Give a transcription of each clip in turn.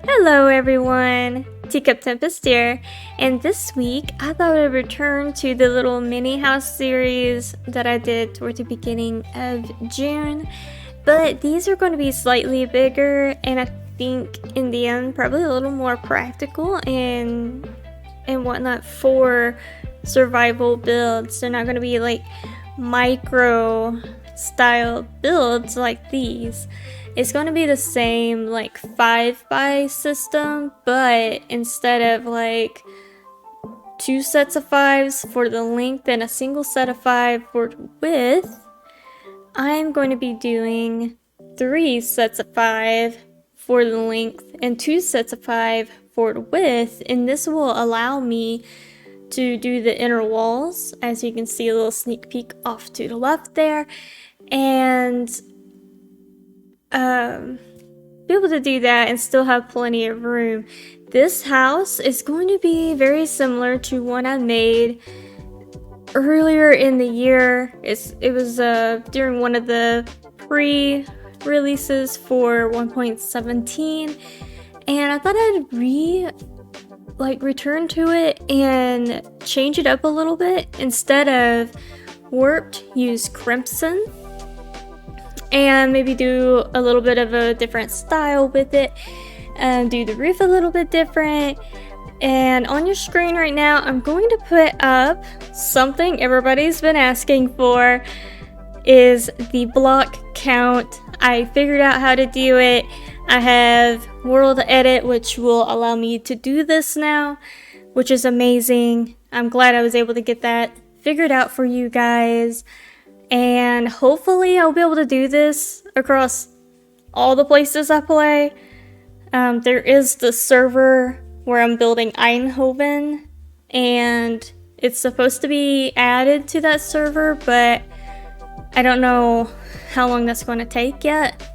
Hello everyone, Teacup Tempest here, and this week I thought I'd return to the little mini house series that I did toward the beginning of June, but these are going to be slightly bigger and I think in the end probably a little more practical and whatnot for survival builds. They're not going to be like micro style builds like these. It's going to be the same like 5x system, but instead of like 2 sets of 5s for the length and a single set of 5 for the width, I'm going to be doing 3 sets of 5 for the length and 2 sets of 5 for the width, and this will allow me to do the inner walls, as you can see a little sneak peek off to the left there, and be able to do that and still have plenty of room. This house is going to be very similar to one I made earlier in the year. It was during one of the pre-releases for 1.17, and I thought I'd return to it and change it up a little bit. Instead of warped, use crimson and maybe do a little bit of a different style with it, and do the roof a little bit different. And on your screen right now, I'm going to put up something everybody's been asking for, is the block count. I figured out how to do it. I have World Edit, which will allow me to do this now, which is amazing. I'm glad I was able to get that figured out for you guys. And hopefully I'll be able to do this across all the places I play. There is the server where I'm building Eindhoven, and it's supposed to be added to that server, but I don't know how long that's going to take yet.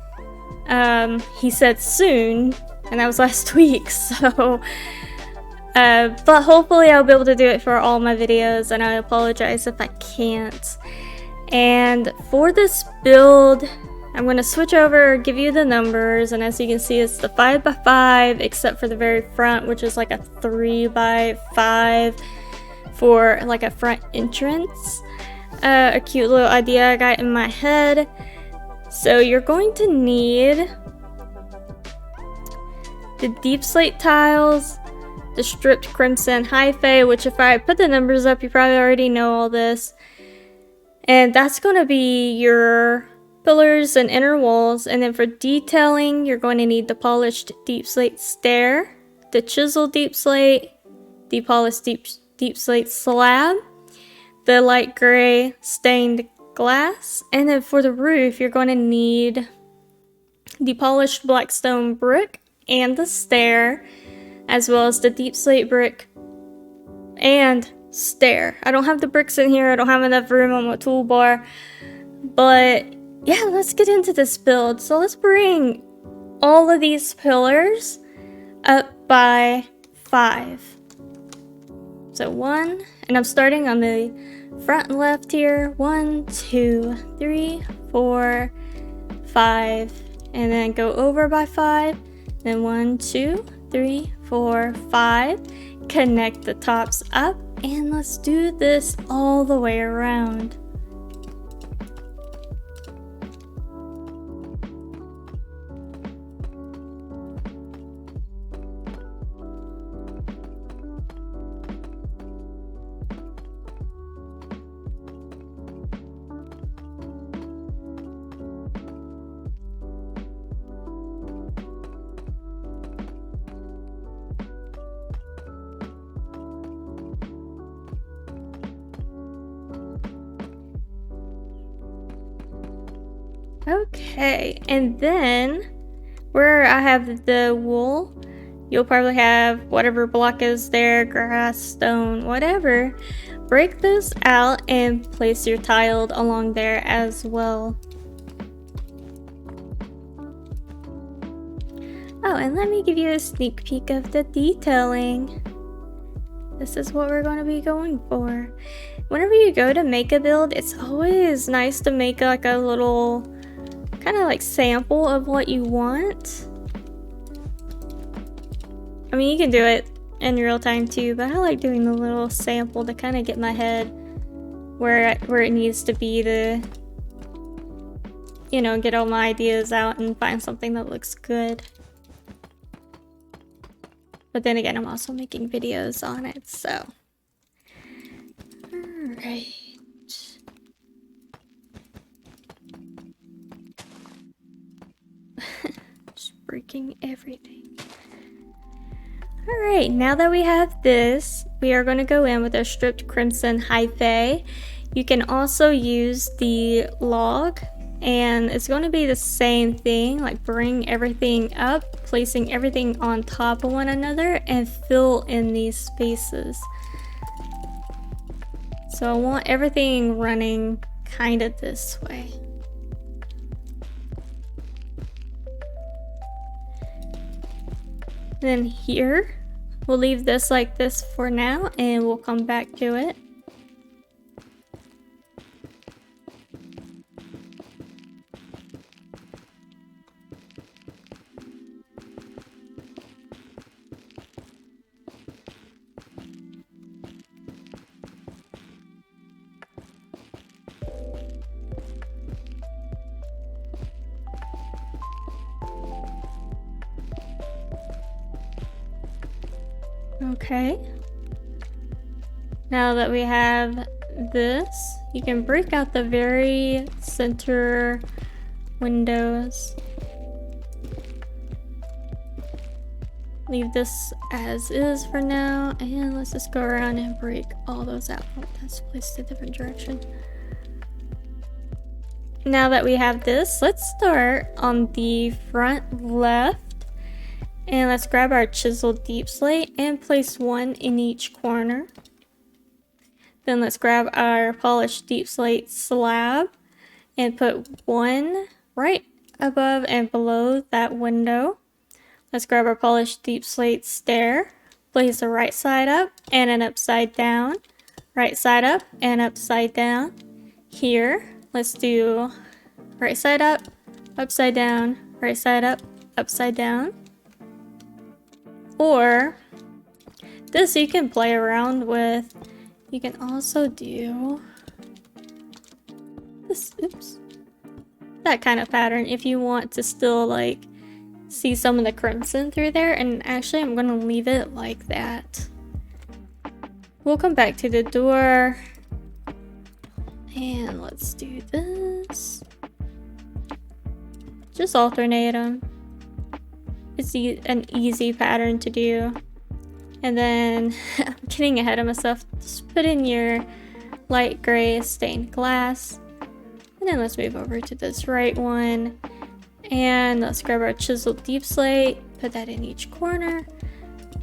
He said soon, and that was last week, so but hopefully I'll be able to do it for all my videos, and I apologize if I can't. And for this build, I'm going to switch over, give you the numbers, and as you can see, it's the 5x5 except for the very front, which is like a 3x5 for like a front entrance. A cute little idea I got in my head. So you're going to need the deep slate tiles, the stripped crimson hyphae, which if I put the numbers up, you probably already know all this. And that's going to be your pillars and inner walls. And then for detailing, you're going to need the polished deep slate stair, the chiseled deep slate, the polished deep slate slab, the light gray stained glass. And then for the roof, you're going to need the polished black stone brick and the stair, as well as the deep slate brick and stair. I don't have the bricks in here, I don't have enough room on my toolbar, but yeah, let's get into this build. So let's bring all of these pillars up by 5. So 1, and I'm starting on the front and left here. 1, 2, 3, 4, 5, and then go over by 5, then 1, 2, 3, 4, 5, connect the tops up, and let's do this all the way around. Okay, and then where I have the wool, you'll probably have whatever block is there, grass, stone, whatever. Break those out and place your tiled along there as well. Oh, and let me give you a sneak peek of the detailing. This is what we're going to be going for. Whenever you go to make a build, it's always nice to make like a little kind of like sample of what you want. I mean, you can do it in real time too, but I like doing the little sample to kind of get my head where it needs to be to, you know, get all my ideas out and find something that looks good. But then again, I'm also making videos on it, so. Alright. Just breaking everything. Alright, now that we have this, we are going to go in with our stripped crimson hyphae. You can also use the log, and it's going to be the same thing, like bring everything up, placing everything on top of one another, and fill in these spaces. So I want everything running kind of this way. Then here, we'll leave this like this for now, and we'll come back to it. Okay. Now that we have this, you can break out the very center windows. Leave this as is for now, and let's just go around and break all those out. Oh, that's placed a different direction. Now that we have this, let's start on the front left. And let's grab our chiseled deep slate and place one in each corner. Then let's grab our polished deep slate slab and put one right above and below that window. Let's grab our polished deep slate stair, place the right side up and an upside down, right side up and upside down. Here, let's do right side up, upside down, right side up, upside down. Or this you can play around with. You can also do this, oops, that kind of pattern if you want to still like see some of the crimson through there. And actually I'm gonna leave it like that. We'll come back to the door and let's do this. Just alternate them. It's an easy pattern to do. And then I'm getting ahead of myself. Just put in your light gray stained glass. And then let's move over to this right one. And let's grab our chiseled deep slate, put that in each corner.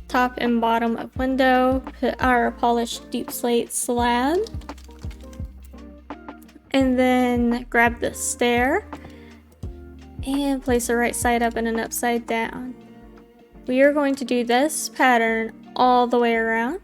Top and bottom of window, put our polished deep slate slab. And then grab the stair and place the right side up and an upside down. We are going to do this pattern all the way around.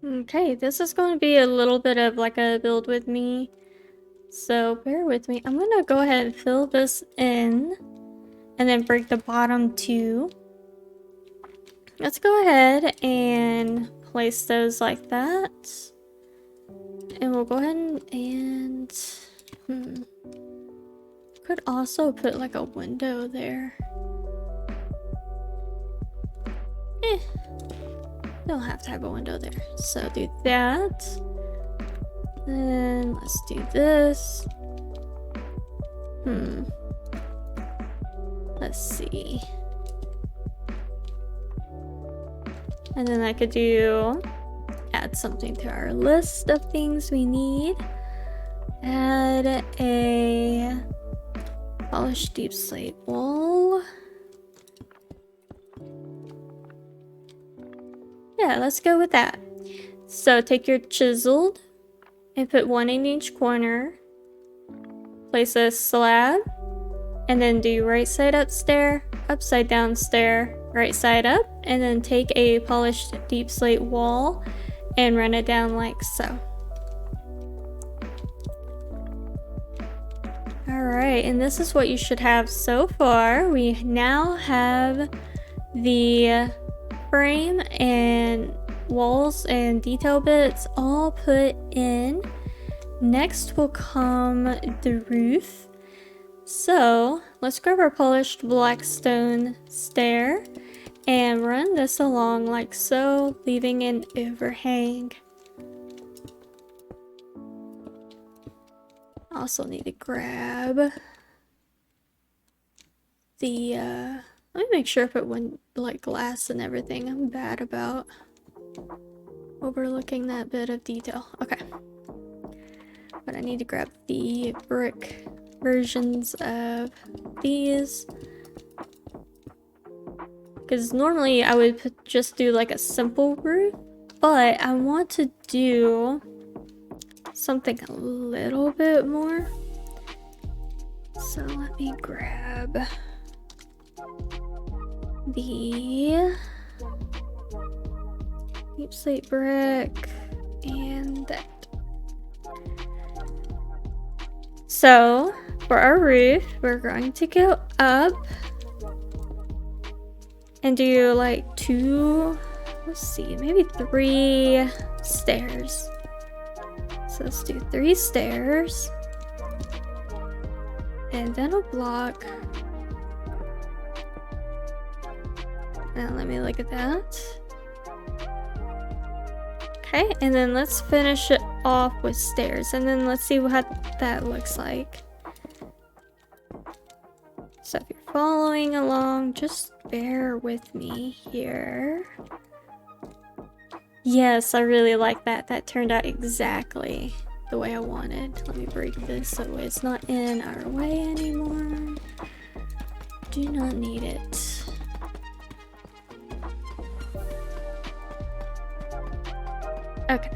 Okay, this is going to be a little bit of like a build with me, so bear with me. I'm gonna go ahead and fill this in and then break the bottom two. let's go ahead and place those like that. And we'll go ahead and could also put like a window there. Don't have to have a window there. So do that. Then let's do this. Let's see. And then I could add something to our list of things we need. Add a polished deep slate wall. Yeah, let's go with that. So take your chiseled and put one in each corner. Place a slab and then do right side up stair, upside down stair, right side up, and then take a polished deep slate wall and run it down like so. Alright, and this is what you should have so far. We now have the frame and walls and detail bits all put in. Next will come the roof. So let's grab our polished black stone stair and run this along like so, leaving an overhang. Also need to grab the let me make sure if it went like glass and everything. I'm bad about overlooking that bit of detail. Okay, but I need to grab the brick versions of these, because normally I would just do like a simple roof, but I want to do something a little bit more. So let me grab the deep slate brick and that. So for our roof, we're going to go up and do like let's see, maybe 3 stairs. So let's do 3 stairs and then a block. Now let me look at that. Okay, and then let's finish it off with stairs, and then let's see what that looks like. So if you're following along, just bear with me here. Yes, I really like that. That turned out exactly the way I wanted. Let me break this so it's not in our way anymore. Do not need it. Okay.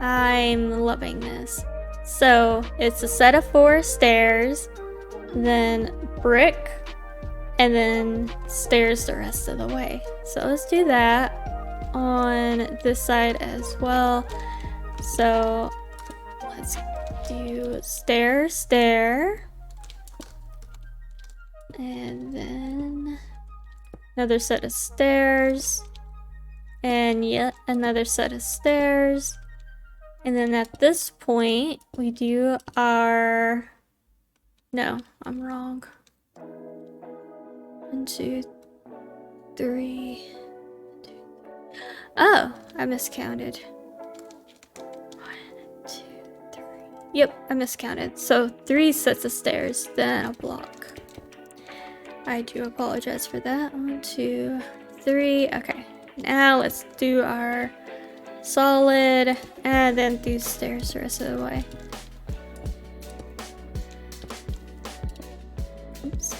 I'm loving this. So it's a set of 4 stairs, then brick, and then stairs the rest of the way. So let's do that on this side as well. So let's do stair, stair, and then another set of stairs, and yet another set of stairs. And then at this point we do our, no, I'm wrong. 1, 2, 3. Oh, I miscounted. 1, 2, 3. Yep, I miscounted. So 3 sets of stairs, then a block. I do apologize for that. 1, 2, 3. Okay, now let's do our solid and then do stairs the rest of the way. Oops.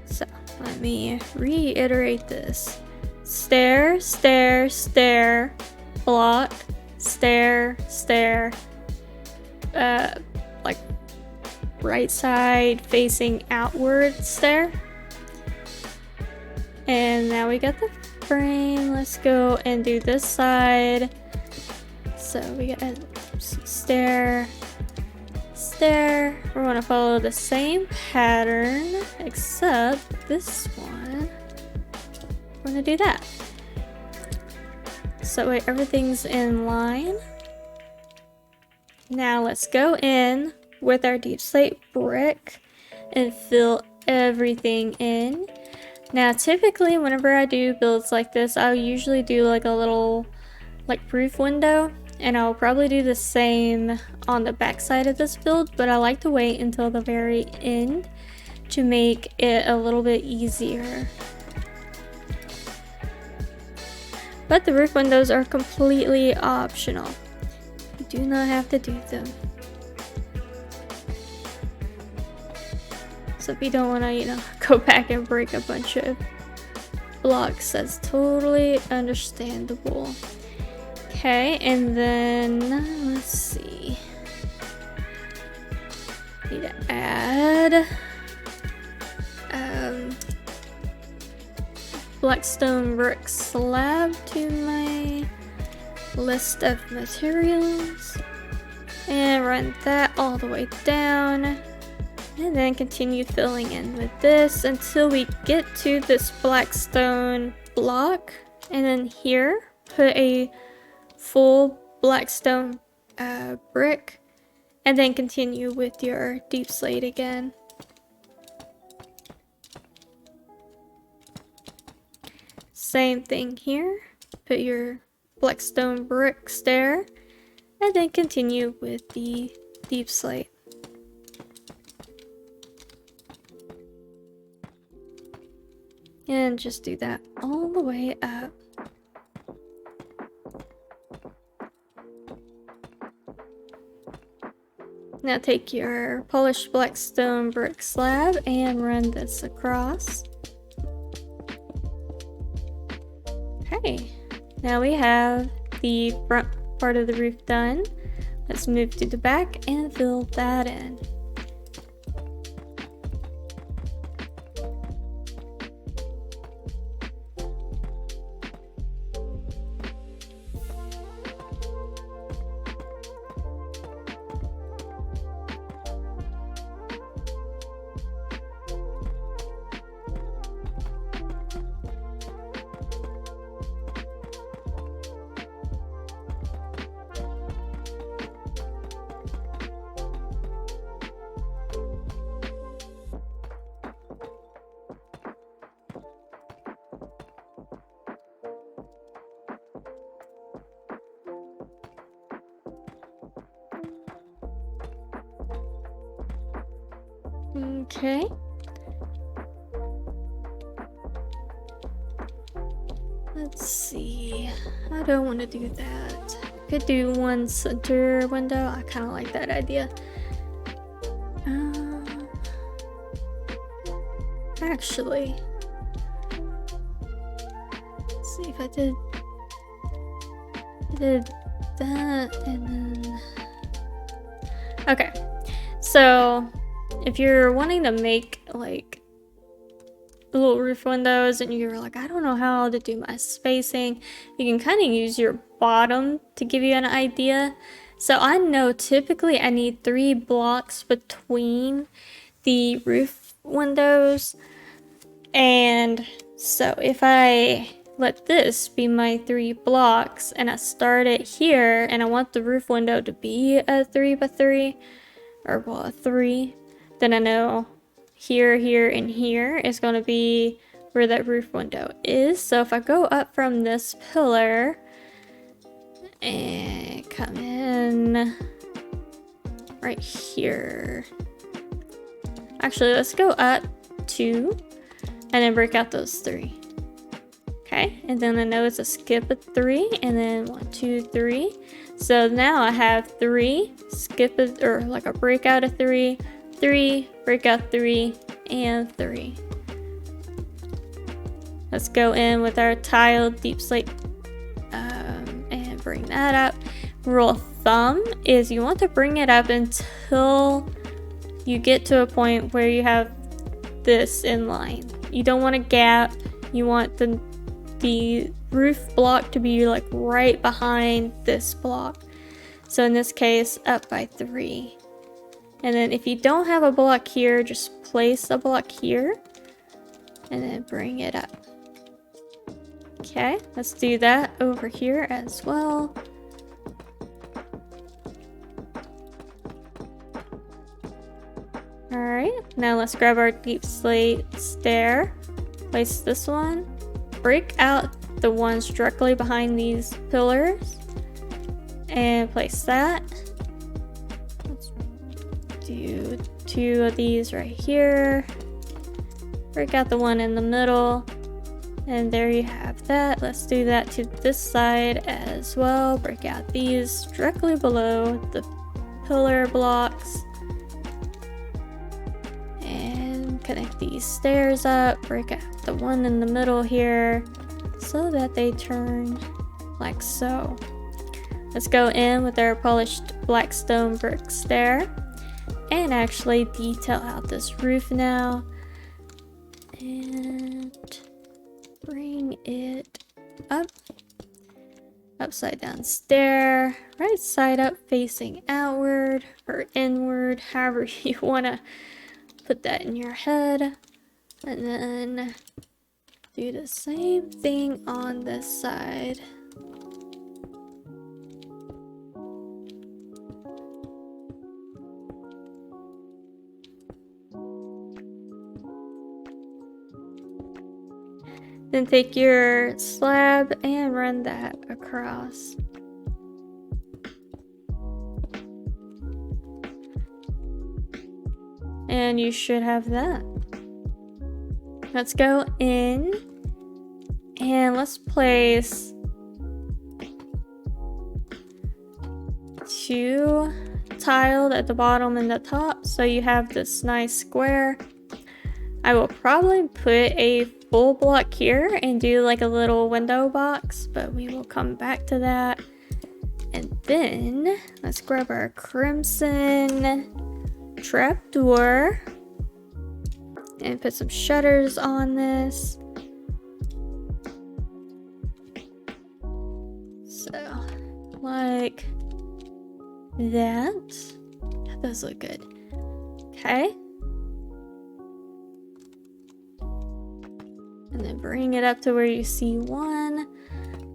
So let me reiterate this. Stair, stair, stair, block, stair, stair, like right side facing outward stair. And now we got the frame. Let's go and do this side. So we got a stair, there. We're gonna follow the same pattern, except this one, we're gonna do that. So that way everything's in line. Now let's go in with our deep slate brick and fill everything in. Now typically whenever I do builds like this, I'll usually do like a little like roof window, and I'll probably do the same on the back side of this build, but I like to wait until the very end to make it a little bit easier. But the roof windows are completely optional. You do not have to do them. So if you don't want to, you know, go back and break a bunch of blocks, that's totally understandable. Okay, and then let's see. Need to add blackstone brick slab to my list of materials and run that all the way down, and then continue filling in with this until we get to this blackstone block, and then here put a full blackstone brick, and then continue with your deep slate again. Same thing here, put your blackstone bricks there, and then continue with the deep slate. And just do that all the way up. Now take your polished blackstone brick slab and run this across. Okay, now we have the front part of the roof done. Let's move to the back and fill that in. Okay. Let's see. I don't want to do that. Could do one center window. I kind of like that idea. Actually, let's see if I did that and then. Okay, so if you're wanting to make like little roof windows and you're like, I don't know how to do my spacing, you can kind of use your bottom to give you an idea. So I know typically I need 3 blocks between the roof windows, and so if I let this be my 3 blocks and I start it here and I want the roof window to be a 3x3, or well, a 3, then I know here, here, and here is going to be where that roof window is. So if I go up from this pillar and come in right here. Actually, let's go up 2 and then break out those 3. Okay, and then I know it's a skip of 3 and then 1, 2, 3. So now I have 3, skip it, or like a breakout of 3, 3, breakout 3, and 3. Let's go in with our tiled deep slate and bring that up. Rule of thumb is you want to bring it up until you get to a point where you have this in line. You don't want a gap. You want the roof block to be like right behind this block. So in this case, up by 3. And then if you don't have a block here, just place a block here and then bring it up. Okay, let's do that over here as well. Alright, now let's grab our deep slate stair, place this one, break out the ones directly behind these pillars, and place that. Let's do 2 of these right here, break out the one in the middle, and there you have that. Let's do that to this side as well, break out these directly below the pillar blocks. Connect these stairs up, break out the one in the middle here so that they turn like so. Let's go in with our polished black stone brick stair and actually detail out this roof now and bring it up. Upside down stair, right side up facing outward or inward, however you want to put that in your head, and then do the same thing on this side. Then take your slab and run that across. And you should have that. Let's go in and let's place 2 tiled at the bottom and the top so you have this nice square. I will probably put a full block here and do like a little window box, but we will come back to that. And then let's grab our crimson trapdoor and put some shutters on this. So, like that. That does look good. Okay. And then bring it up to where you see 1.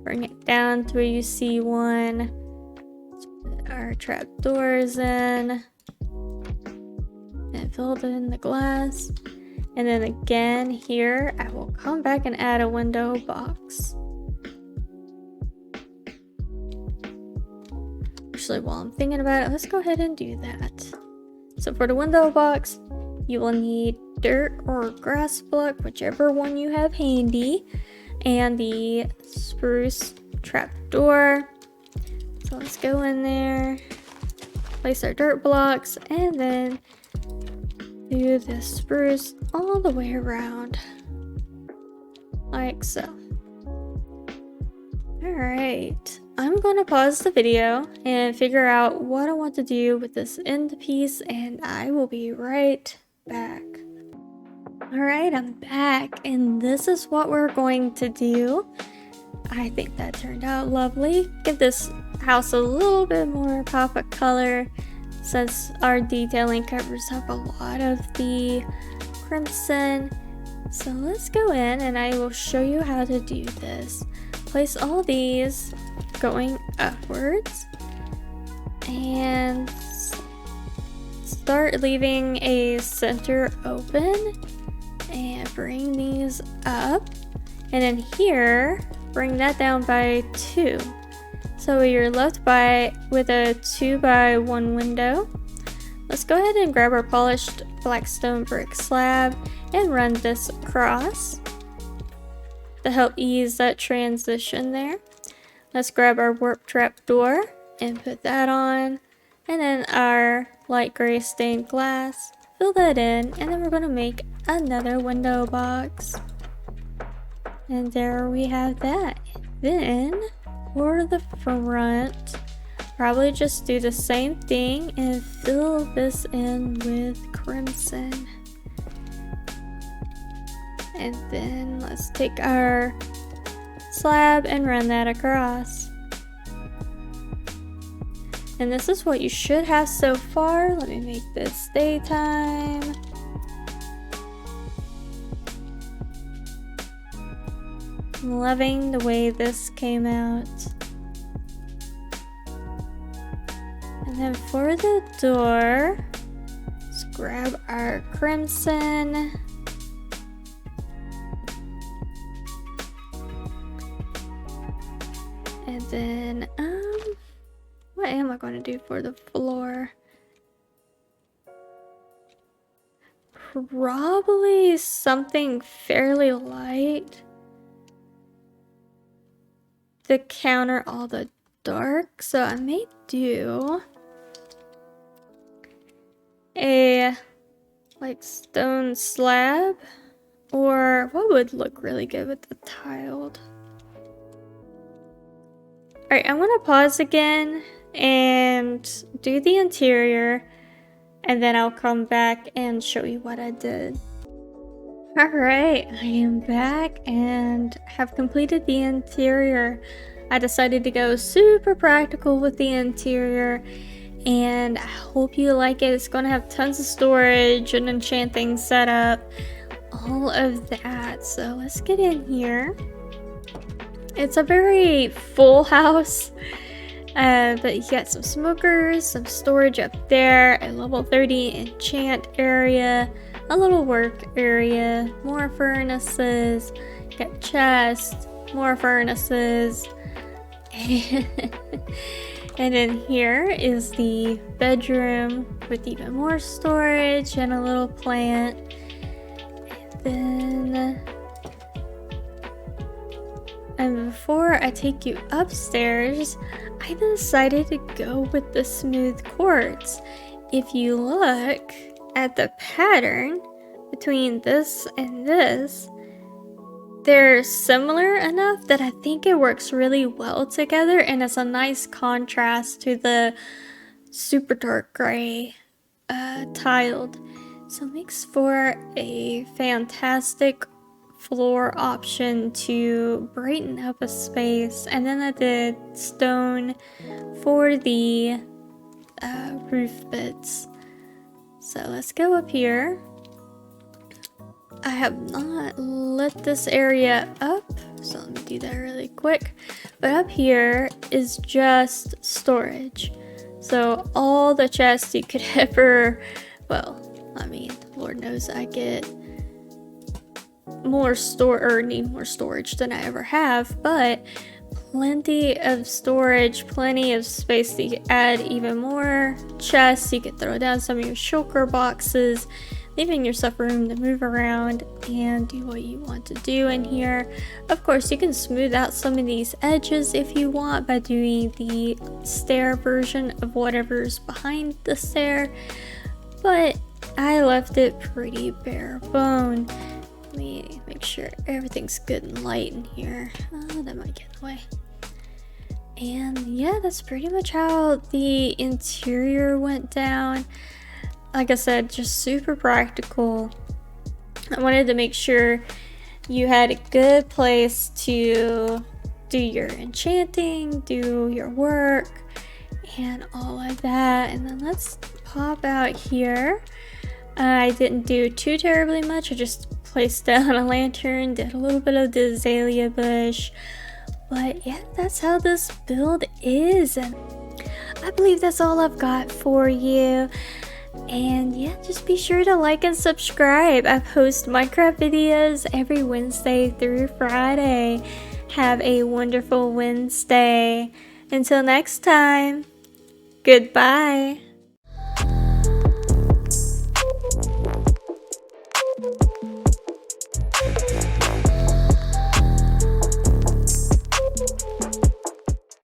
Bring it down to where you see 1. Let's put our trapdoors in. And fill in the glass. And then again here, I will come back and add a window box. Actually, while I'm thinking about it, let's go ahead and do that. So for the window box, you will need dirt or grass block, whichever one you have handy, and the spruce trapdoor. So let's go in there, place our dirt blocks, and then do the spruce all the way around, like so. Alright, I'm going to pause the video and figure out what I want to do with this end piece, and I will be right back. Alright, I'm back, and this is what we're going to do. I think that turned out lovely. Give this house a little bit more pop of color, since our detailing covers up a lot of the crimson. So let's go in and I will show you how to do this. Place all these going upwards and start leaving a center open and bring these up, and then here bring that down by 2. So you're left with a 2x1 window. Let's go ahead and grab our polished black stone brick slab and run this across to help ease that transition there. Let's grab our warp trap door and put that on, and then our light gray stained glass, fill that in, and then we're going to make another window box. And there we have that. Then for the front, probably just do the same thing and fill this in with crimson. And then let's take our slab and run that across. And this is what you should have so far. Let me make this daytime. I'm loving the way this came out. And then for the door, let's grab our crimson. And then, what am I going to do for the floor? Probably something fairly light to counter all the dark. So I may do a like stone slab, or what would look really good with the tiled? Alright, I'm gonna pause again and do the interior, and then I'll come back and show you what I did. Alright, I am back and have completed the interior. I decided to go super practical with the interior, and I hope you like it. It's gonna have tons of storage and enchanting setup, all of that. So let's get in here. It's a very full house, but you got some smokers, some storage up there, a level 30 enchant area, a little work area, more furnaces, got chests, more furnaces, and then here is the bedroom with even more storage and a little plant. And then before I take you upstairs, I decided to go with the smooth quartz. If you look at the pattern between this and this, they're similar enough that I think it works really well together, and it's a nice contrast to the super dark gray tiled. So it makes for a fantastic floor option to brighten up a space. And then I did stone for the roof bits. So let's go up here. I have not lit this area up, so let me do that really quick. But up here is just storage. So all the chests you could ever, well, I mean, Lord knows I get more need more storage than I ever have, but plenty of storage, plenty of space to add even more chests. You could throw down some of your shulker boxes, leaving yourself room to move around and do what you want to do in here. Of course, you can smooth out some of these edges if you want by doing the stair version of whatever's behind the stair, but I left it pretty bare bone. Let me make sure everything's good and light in here. Oh, that might get in the way. And yeah, that's pretty much how the interior went down. Like I said, just super practical. I wanted to make sure you had a good place to do your enchanting, do your work, and all of that. And then let's pop out here. I didn't do too terribly much. I just placed down a lantern, did a little bit of the azalea bush. But yeah, that's how this build is. And I believe that's all I've got for you. And yeah, just be sure to like and subscribe. I post Minecraft videos every Wednesday through Friday. Have a wonderful Wednesday. Until next time, goodbye.